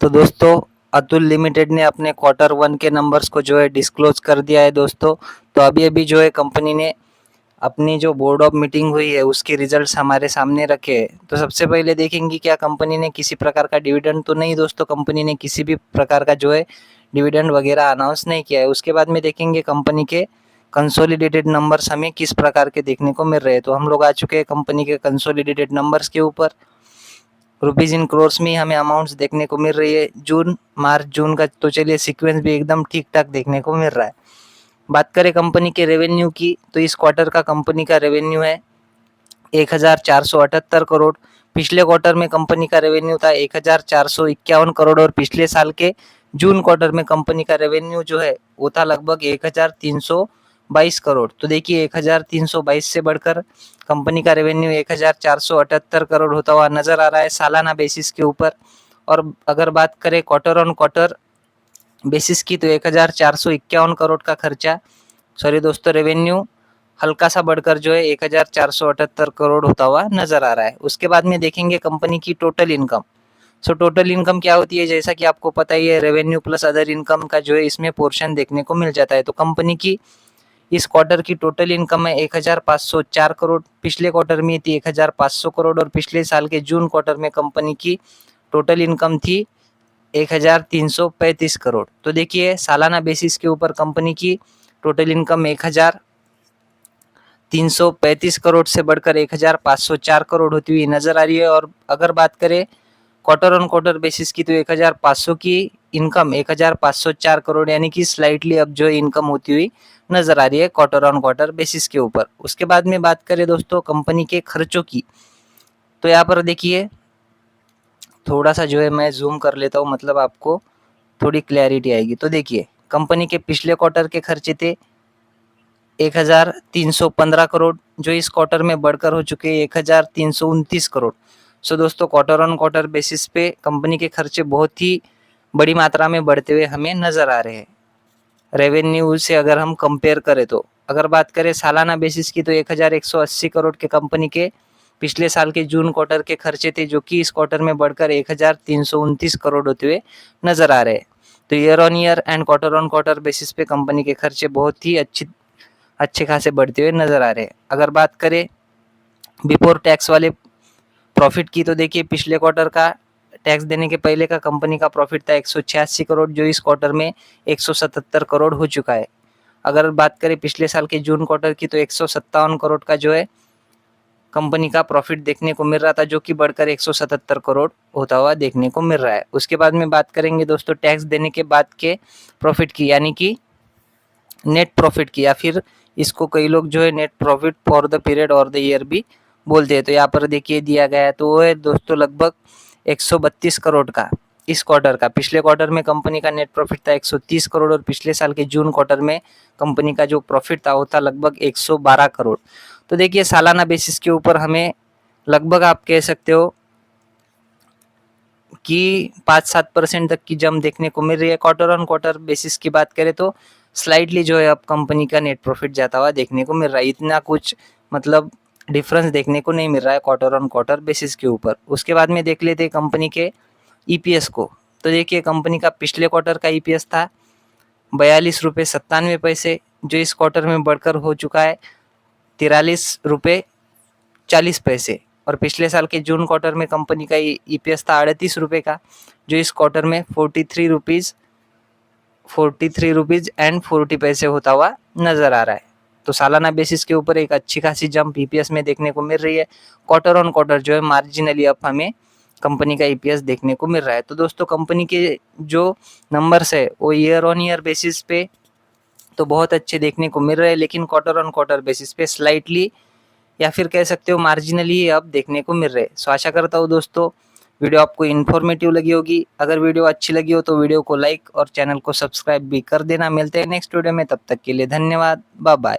तो दोस्तों अतुल लिमिटेड ने अपने क्वार्टर वन के नंबर्स को जो है डिस्क्लोज कर दिया है दोस्तों। तो अभी अभी जो है कंपनी ने अपनी जो बोर्ड ऑफ मीटिंग हुई है उसके रिजल्ट्स हमारे सामने रखे हैं। तो सबसे पहले देखेंगे क्या कंपनी ने किसी प्रकार का डिविडेंड तो नहीं दोस्तों, कंपनी ने किसी भी प्रकार का जो है डिविडेंड वगैरह अनाउंस नहीं किया है। उसके बाद में देखेंगे कंपनी के कंसोलिडेटेड नंबर्स हमें किस प्रकार के देखने को मिल रहे हैं। तो हम लोग आ चुके हैं कंपनी के कंसोलिडेटेड नंबर्स के ऊपर। रुपीज इन क्रोर्स में हमें अमाउंट्स देखने को मिल रही है जून मार्च जून का। तो चलिए सीक्वेंस भी एकदम ठीक ठाक देखने को मिल रहा है। बात करें कंपनी के रेवेन्यू की, तो इस क्वार्टर का कंपनी का रेवेन्यू है 1478 करोड़। पिछले क्वार्टर में कंपनी का रेवेन्यू था 1451 करोड़ और पिछले साल के जून क्वार्टर में कंपनी का रेवेन्यू जो है वो था लगभग 1322 करोड़। तो देखिए 1322 से बढ़कर कंपनी का रेवेन्यू 1478 करोड़ होता हुआ नजर आ रहा है सालाना बेसिस के ऊपर। और अगर बात करें क्वार्टर ऑन क्वार्टर बेसिस की, तो 1451 करोड़ का खर्चा सॉरी दोस्तों रेवेन्यू हल्का सा बढ़कर जो है 1478 करोड़ होता हुआ नजर आ रहा है। उसके बाद में देखेंगे कंपनी की total income. So total income क्या होती है, जैसा कि आपको पता ही है रेवेन्यू प्लस अदर इनकम का जो है इसमें पोर्शन देखने को मिल जाता है। तो कंपनी की इस क्वार्टर की टोटल इनकम है 1504 करोड़। पिछले क्वार्टर में थी 1500 करोड़ और पिछले साल के जून क्वार्टर में कंपनी की टोटल इनकम थी 1335 करोड़। तो देखिए सालाना बेसिस के ऊपर कंपनी की टोटल इनकम 1335 करोड़ से बढ़कर 1504 करोड़ होती हुई नजर आ रही है। और अगर बात करें क्वार्टर ऑन क्वार्टर बेसिस की, तो 1500 की इनकम 1504 करोड़ यानी कि स्लाइटली अब जो इनकम होती हुई नजर आ रही है क्वार्टर ऑन क्वार्टर बेसिस के ऊपर। उसके बाद में बात करें दोस्तों कंपनी के खर्चों की, तो यहाँ पर देखिए थोड़ा सा जो है मैं जूम कर लेता हूँ, मतलब आपको थोड़ी क्लैरिटी आएगी। तो देखिए कंपनी के पिछले क्वार्टर के खर्चे थे 1315 करोड़, जो इस क्वार्टर में बढ़कर हो चुके हैं 1329 करोड़। सो दोस्तों क्वार्टर ऑन क्वार्टर बेसिस पे कंपनी के खर्चे बहुत ही बड़ी मात्रा में बढ़ते हुए हमें नजर आ रहे हैं रेवेन्यू से अगर हम कंपेयर करें तो। अगर बात करें सालाना बेसिस की, तो 1180 करोड़ के कंपनी के पिछले साल के जून क्वार्टर के खर्चे थे, जो कि इस क्वार्टर में बढ़कर 1329 करोड़ होते हुए नजर आ रहे हैं। तो year on year and quarter on quarter basis पे कंपनी के खर्चे बहुत ही अच्छे खासे बढ़ते हुए नजर आ रहे हैं। अगर बात करें बिफोर टैक्स वाले प्रॉफिट की, तो देखिए पिछले क्वार्टर का टैक्स देने के पहले का कंपनी का प्रॉफिट था 186 करोड़, जो इस क्वार्टर में 177 करोड़ हो चुका है। अगर बात करें पिछले साल के जून क्वार्टर की, तो 157 करोड़ का जो है कंपनी का प्रॉफिट देखने को मिल रहा था, जो कि बढ़कर 177 करोड़ होता हुआ देखने को मिल रहा है। उसके बाद में बात करेंगे दोस्तों टैक्स देने के बाद के प्रॉफिट की, यानी कि नेट प्रॉफिट की, या फिर इसको कई लोग जो है net profit for the period और द ईयर भी बोलते हैं। तो यहाँ पर देखिए दिया गया है, तो वो है दोस्तों लगभग 132 करोड़ का इस क्वार्टर का। पिछले क्वार्टर में कंपनी का नेट प्रॉफिट था 130 करोड़ और पिछले साल के जून क्वार्टर में कंपनी का जो प्रॉफिट था वो था लगभग 112 करोड़। तो देखिए सालाना बेसिस के ऊपर हमें लगभग आप कह सकते हो कि 5-7% तक की जंप देखने को मिल रही है। क्वार्टर ऑन क्वार्टर बेसिस की बात करें तो स्लाइटली जो है अब कंपनी का नेट प्रॉफिट जाता हुआ देखने को मिल रहा है। इतना कुछ मतलब डिफरेंस देखने को नहीं मिल रहा है क्वार्टर ऑन क्वार्टर बेसिस के ऊपर। उसके बाद में देख लेते हैं कंपनी के ईपीएस को। तो देखिए कंपनी का पिछले क्वार्टर का ईपीएस था 42 रुपये 97 पैसे, जो इस क्वार्टर में बढ़कर हो चुका है 43 रुपये 40 पैसे। और पिछले साल के जून क्वार्टर में कंपनी का ईपीएस था 38 रुपये का, जो इस क्वार्टर में 43 रुपीज एंड 40 पैसे होता हुआ नजर आ रहा है। तो सालाना बेसिस के ऊपर एक अच्छी खासी जंप ईपीएस में देखने को मिल रही है। क्वार्टर ऑन क्वार्टर जो है मार्जिनली अप हमें कंपनी का ईपीएस देखने को मिल रहा है। तो दोस्तों कंपनी के जो नंबर्स है वो ईयर ऑन ईयर बेसिस पे तो बहुत अच्छे देखने को मिल रहे हैं, लेकिन क्वार्टर ऑन क्वार्टर बेसिस पे स्लाइटली या फिर कह सकते हो मार्जिनली अब देखने को मिल रहे हैं। सो आशा करता हूँ दोस्तों वीडियो आपको इन्फॉर्मेटिव लगी होगी। अगर वीडियो अच्छी लगी हो तो वीडियो को लाइक और चैनल को सब्सक्राइब भी कर देना। मिलते हैं नेक्स्ट वीडियो में, तब तक के लिए धन्यवाद, बाय बाय।